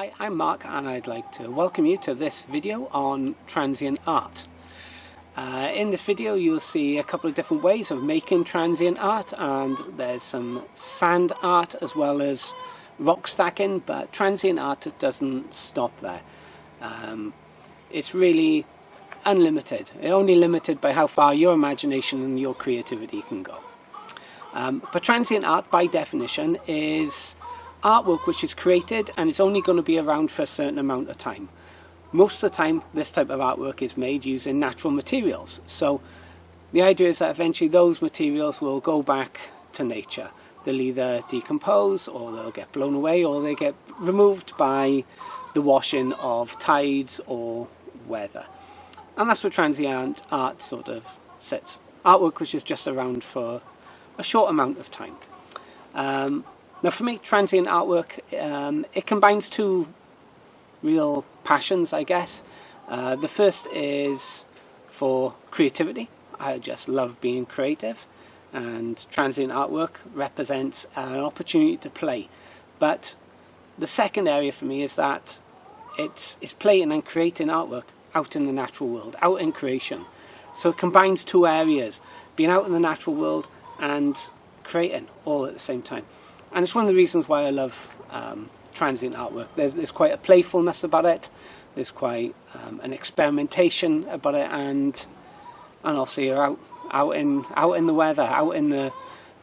Hi, I'm Mark and I'd like to welcome you to this video on transient art. In this video you'll see a couple of different ways of making transient art, and there's some sand art as well as rock stacking, but transient art doesn't stop there. It's really unlimited. It's only limited by how far your imagination and your creativity can go. But transient art by definition is artwork which is created and it's only going to be around for a certain amount of time. Most of the time this type of artwork is made using natural materials, so the idea is that eventually those materials will go back to nature. They'll either decompose, or they'll get blown away, or they get removed by the washing of tides or weather. And that's what transient art sort of sits. Artwork which is just around for a short amount of time. Now for me, transient artwork, it combines two real passions, I guess. The first is for creativity. I just love being creative, and transient artwork represents an opportunity to play. But the second area for me is that it's playing and creating artwork out in the natural world, out in creation. So it combines two areas, being out in the natural world and creating all at the same time. And it's one of the reasons why I love transient artwork. There's quite a playfulness about it. There's quite an experimentation about it, and also you're out in the weather, out in the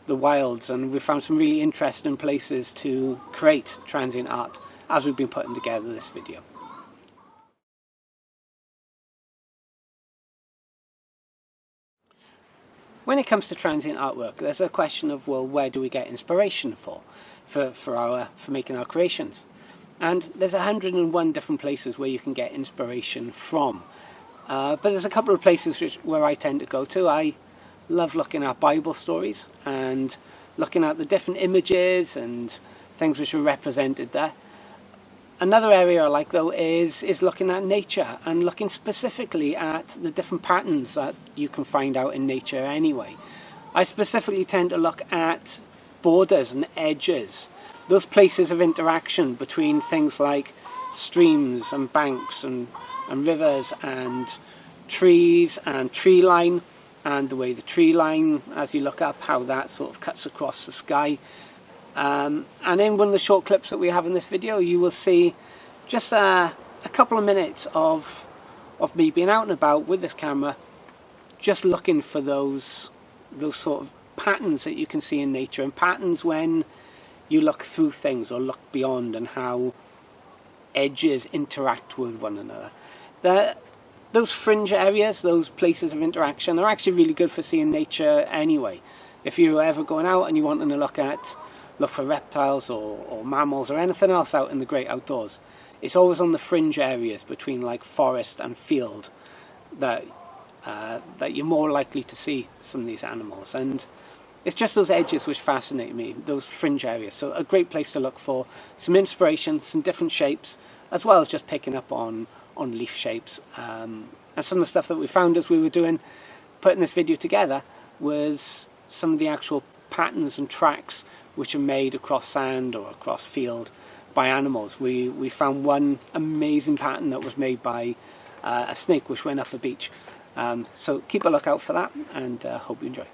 wilds, and we've found some really interesting places to create transient art as we've been putting together this video. When it comes to transient artwork, there's a question of, well, where do we get inspiration for making our creations? And there's 101 different places where you can get inspiration from. But there's a couple of places where I tend to go to. I love looking at Bible stories and looking at the different images and things which are represented there. Another area I like, though, is looking at nature and looking specifically at the different patterns that you can find out in nature anyway. I specifically tend to look at borders and edges, those places of interaction between things like streams and banks and rivers and trees and tree line, and the way the tree line, as you look up, how that sort of cuts across the sky. And in one of the short clips that we have in this video, you will see just a couple of minutes of me being out and about with this camera, just looking for those sort of patterns that you can see in nature, and patterns when you look through things or look beyond, and how edges interact with one another. Those fringe areas, those places of interaction, are actually really good for seeing nature anyway. If you're ever going out and you're wanting to look for reptiles or mammals or anything else out in the great outdoors, it's always on the fringe areas between like forest and field that you're more likely to see some of these animals. And it's just those edges which fascinate me, those fringe areas. So a great place to look for some inspiration, some different shapes, as well as just picking up on leaf shapes. And some of the stuff that we found as we were putting this video together was some of the actual patterns and tracks which are made across sand or across field by animals. We found one amazing pattern that was made by a snake which went up a beach. So keep a lookout for that, and hope you enjoy.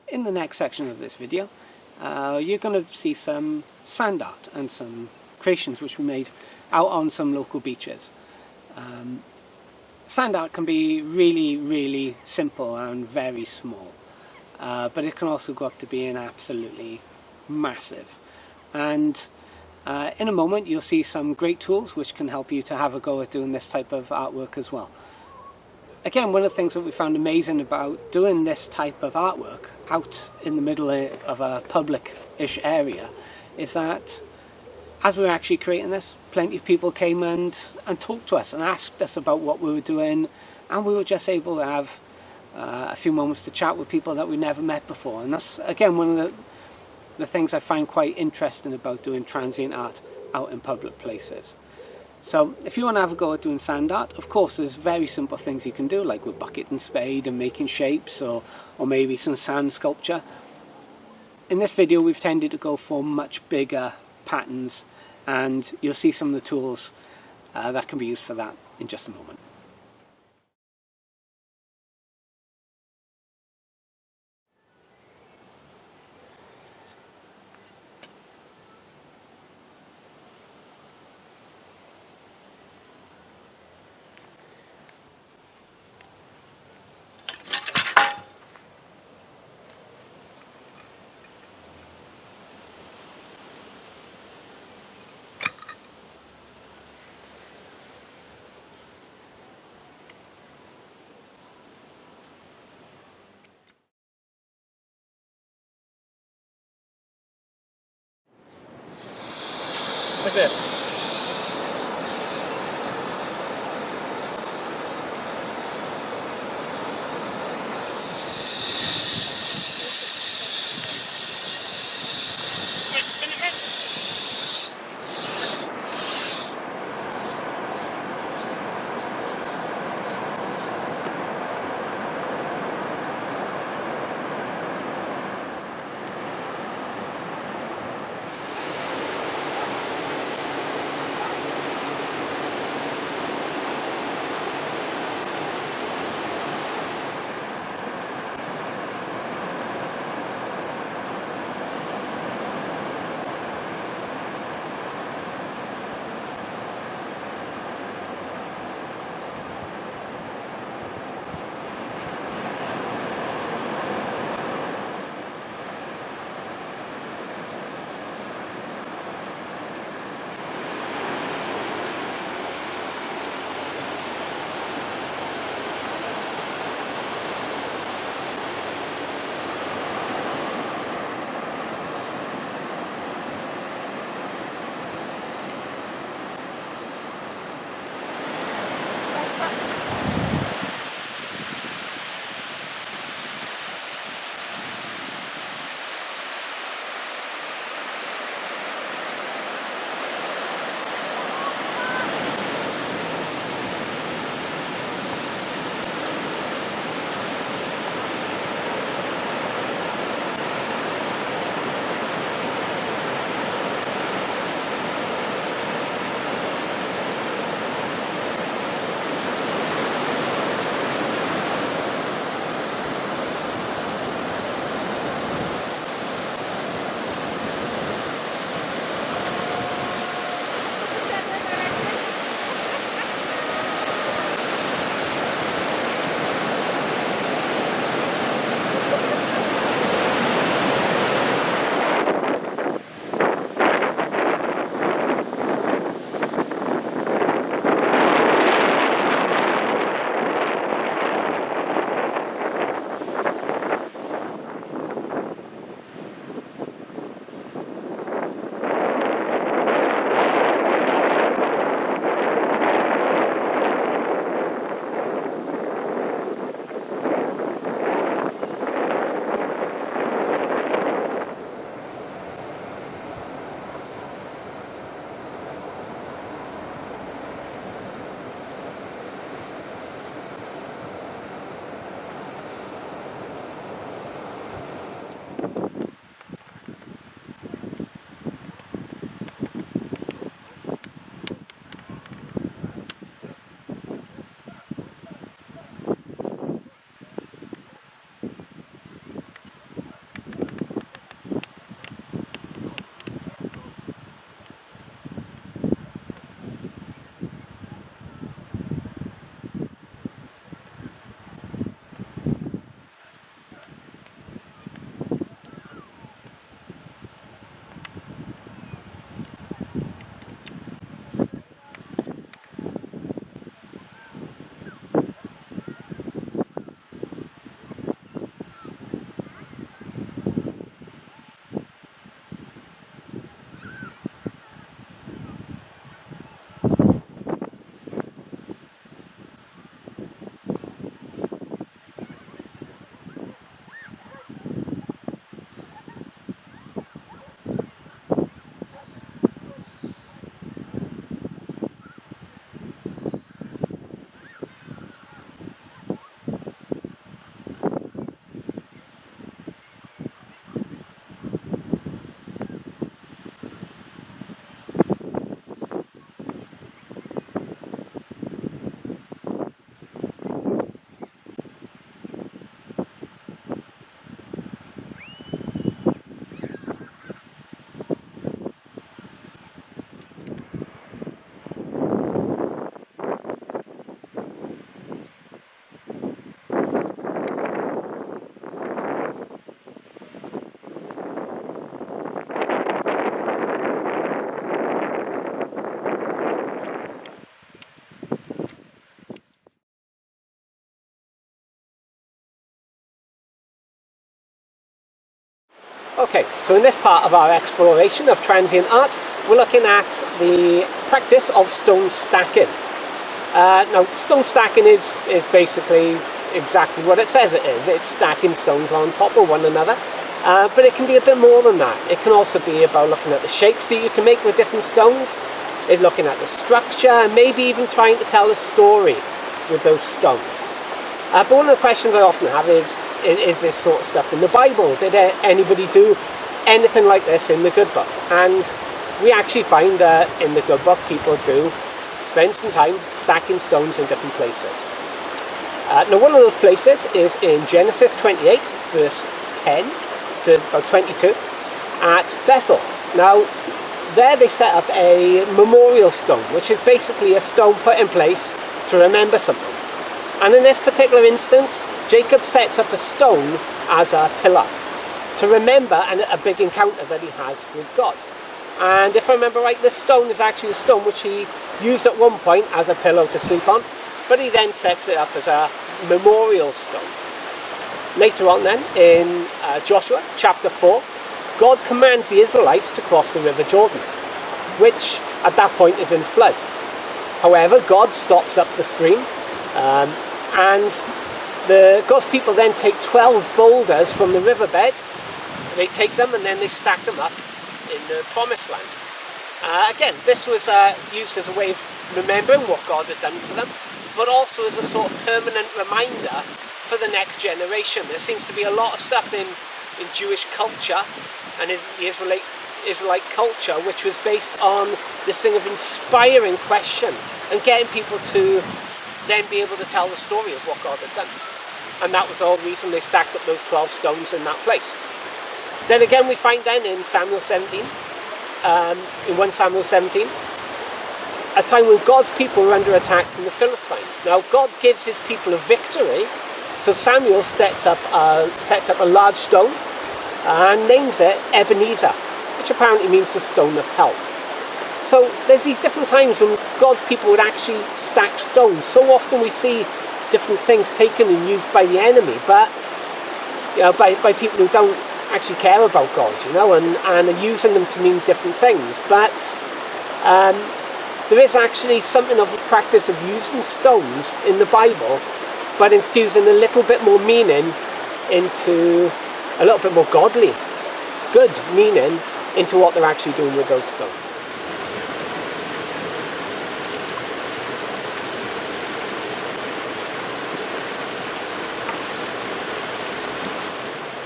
In the next section of this video, you're going to see some sand art and some creations which we made out on some local beaches. Sand art can be really simple and very small, but it can also go up to being absolutely massive. And in a moment you'll see some great tools which can help you to have a go at doing this type of artwork as well. Again, one of the things that we found amazing about doing this type of artwork out in the middle of a public-ish area is that as we were actually creating this, plenty of people came and talked to us and asked us about what we were doing, and we were just able to have a few moments to chat with people that we never met before. And that's, again, one of the things I find quite interesting about doing transient art out in public places. So if you want to have a go at doing sand art, of course there's very simple things you can do, like with bucket and spade and making shapes, or maybe some sand sculpture. In this video we've tended to go for much bigger patterns, and you'll see some of the tools that can be used for that in just a moment. Like this. Okay, so in this part of our exploration of transient art, we're looking at the practice of stone stacking. Now, stone stacking is basically exactly what it says it is. It's stacking stones on top of one another, but it can be a bit more than that. It can also be about looking at the shapes that you can make with different stones, looking at the structure, and maybe even trying to tell a story with those stones. But one of the questions I often have is this sort of stuff in the Bible? Did anybody do anything like this in the Good Book? And we actually find that in the Good Book people do spend some time stacking stones in different places. Now one of those places is in Genesis 28 verse 10 to about 22 at Bethel. Now there they set up a memorial stone, which is basically a stone put in place to remember something. And in this particular instance, Jacob sets up a stone as a pillar to remember a big encounter that he has with God. And if I remember right, this stone is actually a stone which he used at one point as a pillow to sleep on, but he then sets it up as a memorial stone. Later on then, in Joshua chapter 4, God commands the Israelites to cross the river Jordan, which at that point is in flood. However, God stops up the stream, and God's people then take 12 boulders from the riverbed. They take them and then they stack them up in the promised land. Again, this was used as a way of remembering what God had done for them, but also as a sort of permanent reminder for the next generation. There seems to be a lot of stuff in Jewish culture and the Israelite culture which was based on this thing of inspiring question and getting people to then be able to tell the story of what God had done. And that was the whole reason they stacked up those 12 stones in that place. Then again we find then in Samuel 17, in 1 Samuel 17, a time when God's people were under attack from the Philistines. Now God gives his people a victory, so Samuel sets up a large stone and names it Ebenezer, which apparently means the stone of help. So there's these different times when God's people would actually stack stones. So often we see different things taken and used by the enemy, but by people who don't actually care about God, and are using them to mean different things. But there is actually something of a practice of using stones in the Bible, but infusing a little bit more meaning into a little bit more godly, good meaning into what they're actually doing with those stones.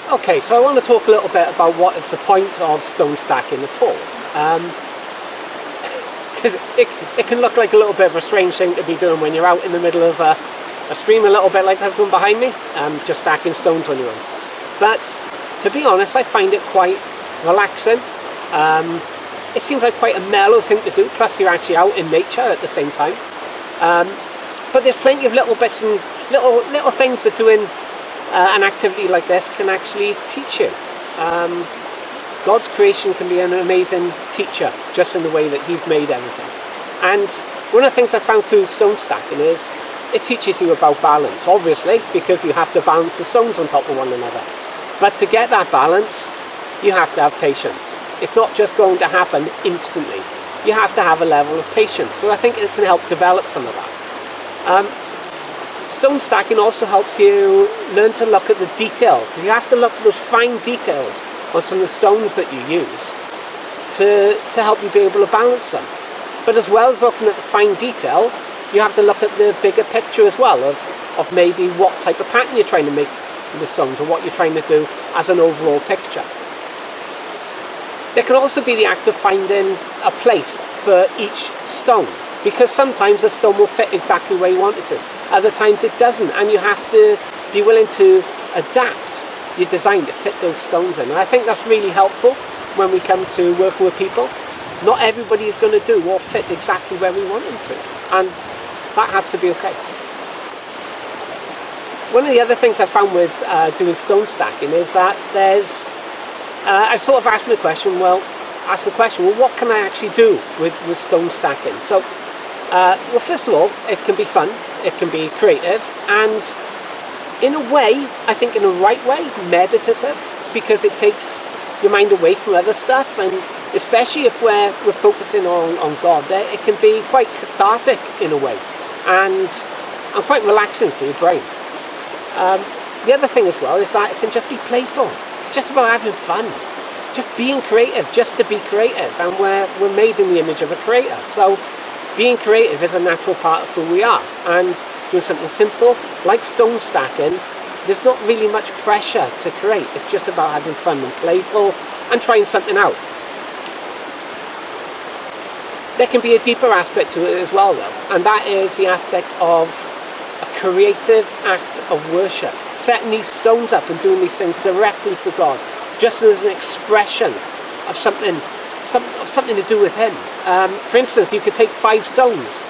Okay, so I want to talk a little bit about what is the point of stone stacking at all. Because it can look like a little bit of a strange thing to be doing when you're out in the middle of a stream, a little bit like that one behind me, just stacking stones on your own. But to be honest, I find it quite relaxing. It seems like quite a mellow thing to do, plus you're actually out in nature at the same time. But there's plenty of little bits and little things that doing an activity like this can actually teach you. God's creation can be an amazing teacher, just in the way that He's made everything. And one of the things I found through stone stacking is it teaches you about balance, obviously, because you have to balance the stones on top of one another. But to get that balance, you have to have patience. It's not just going to happen instantly. You have to have a level of patience. So I think it can help develop some of that. Stone stacking also helps you learn to look at the detail, because you have to look for those fine details on some of the stones that you use to help you be able to balance them. But as well as looking at the fine detail, you have to look at the bigger picture as well of maybe what type of pattern you're trying to make with the stones, or what you're trying to do as an overall picture. There can also be the act of finding a place for each stone, because sometimes a stone will fit exactly where you want it to. Other times it doesn't, and you have to be willing to adapt your design to fit those stones in. And I think that's really helpful when we come to working with people. Not everybody is going to do or fit exactly where we want them to, and that has to be okay. One of the other things I found with doing stone stacking is that there's I sort of asked the question, well, what can I actually do with stone stacking? So, well, first of all, it can be fun, it can be creative, and in a way, I think in a right way, meditative, because it takes your mind away from other stuff, and especially if we're focusing on God, it can be quite cathartic in a way, and quite relaxing for your brain. The other thing as well is that it can just be playful. It's just about having fun, just being creative, just to be creative, and we're made in the image of a creator. So being creative is a natural part of who we are, and doing something simple like stone stacking, there's not really much pressure to create. It's just about having fun and playful and trying something out. There can be a deeper aspect to it as well, though, and that is the aspect of a creative act of worship, setting these stones up and doing these things directly for God, just as an expression of something to do with Him. For instance, you could take 5 stones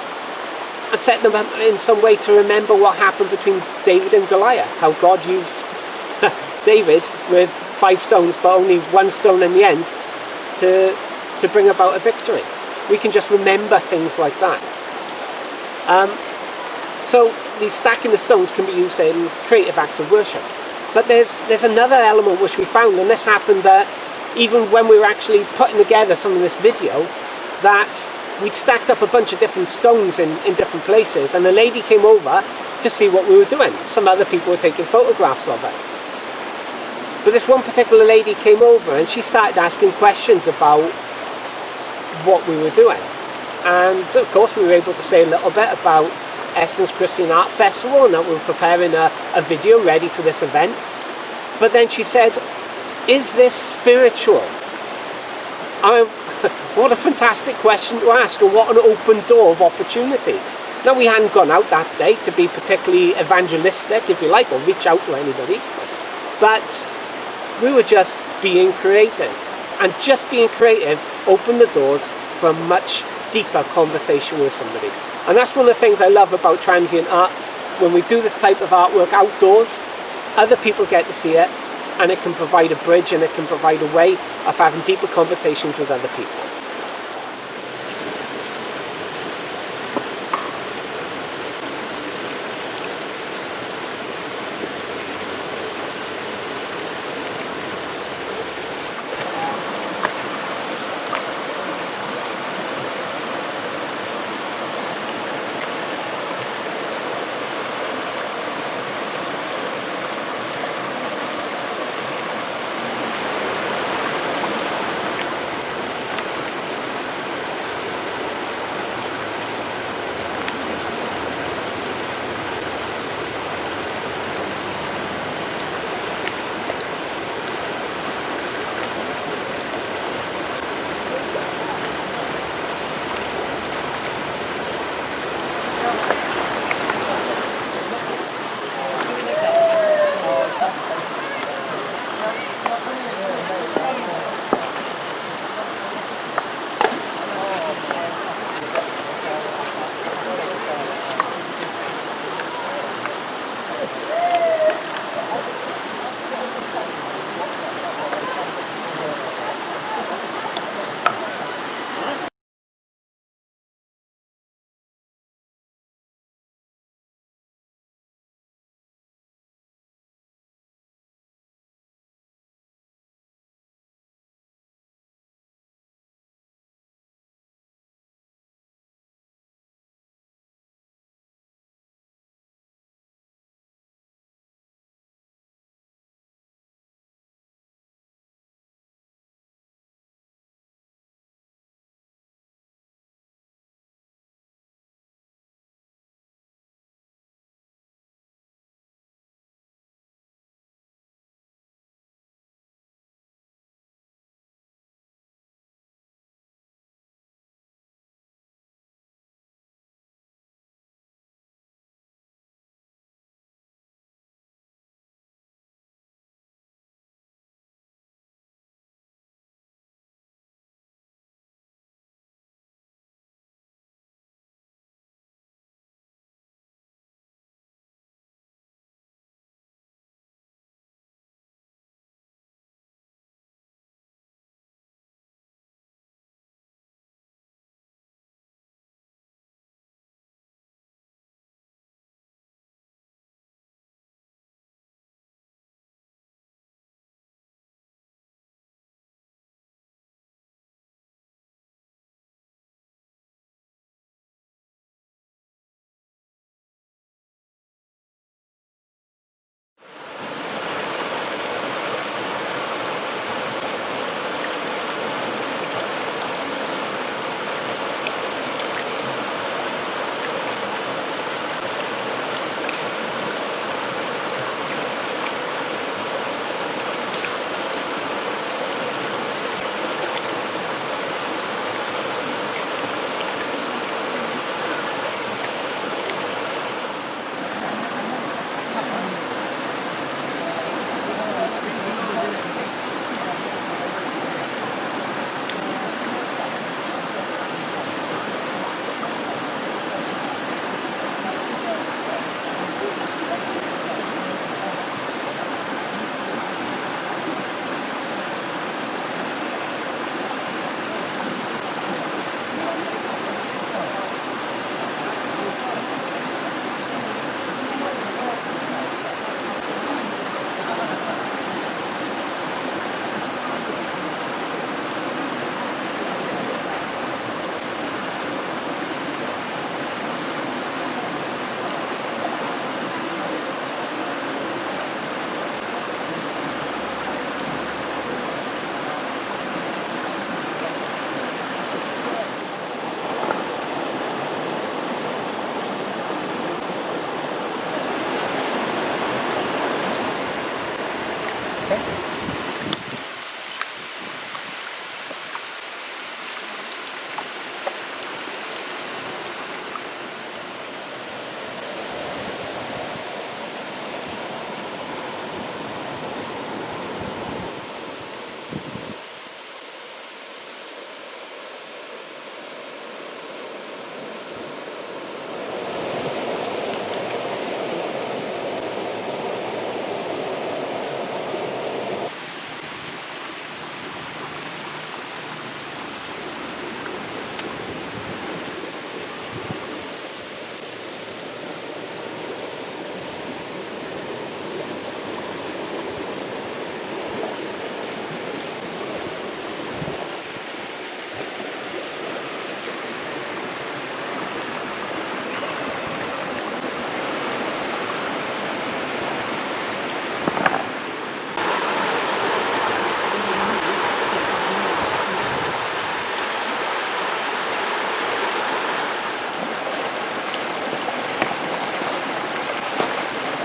and set them up in some way to remember what happened between David and Goliath, how God used David with 5 stones but only 1 stone in the end to bring about a victory. We can just remember things like that. So these stacking the stones can be used in creative acts of worship. But there's another element which we found, and this happened that even when we were actually putting together some of this video, that we'd stacked up a bunch of different stones in different places, and a lady came over to see what we were doing. Some other people were taking photographs of it. But this one particular lady came over and she started asking questions about what we were doing. And of course we were able to say a little bit about Essence Christian Art Festival and that we were preparing a video ready for this event. But then she said, is this spiritual? What a fantastic question to ask, and what an open door of opportunity. Now, we hadn't gone out that day to be particularly evangelistic, if you like, or reach out to anybody, but we were just being creative, and just being creative opened the doors for a much deeper conversation with somebody. And that's one of the things I love about transient art. When we do this type of artwork outdoors, other people get to see it, and it can provide a bridge and it can provide a way of having deeper conversations with other people.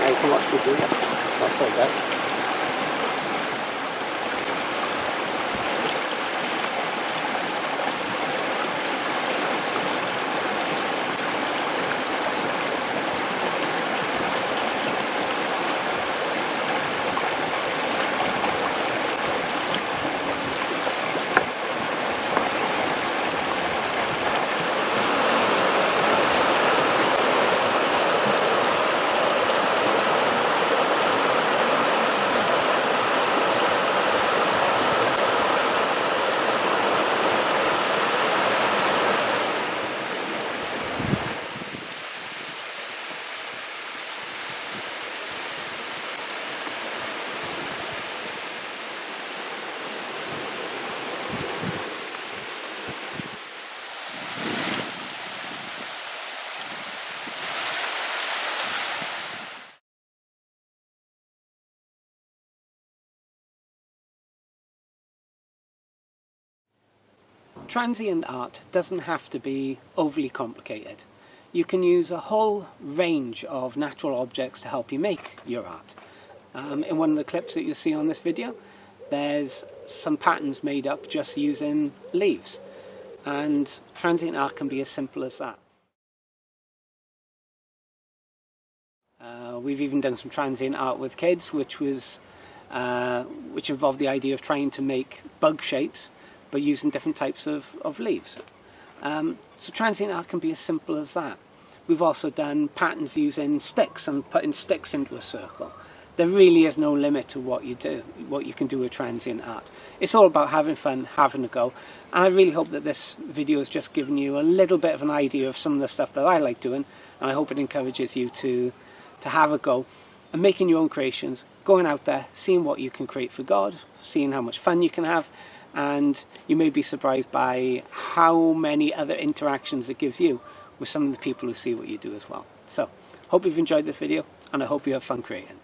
You can watch me do this. That's so good. Transient art doesn't have to be overly complicated. You can use a whole range of natural objects to help you make your art. In one of the clips that you see on this video, there's some patterns made up just using leaves. And transient art can be as simple as that. We've even done some transient art with kids, which involved the idea of trying to make bug shapes, but using different types of leaves. So transient art can be as simple as that. We've also done patterns using sticks and putting sticks into a circle. There really is no limit to what you can do with transient art. It's all about having fun, having a go, and I really hope that this video has just given you a little bit of an idea of some of the stuff that I like doing, and I hope it encourages you to have a go and making your own creations, going out there, seeing what you can create for God, seeing how much fun you can have, and you may be surprised by how many other interactions it gives you with some of the people who see what you do as well. So, hope you've enjoyed this video, and I hope you have fun creating.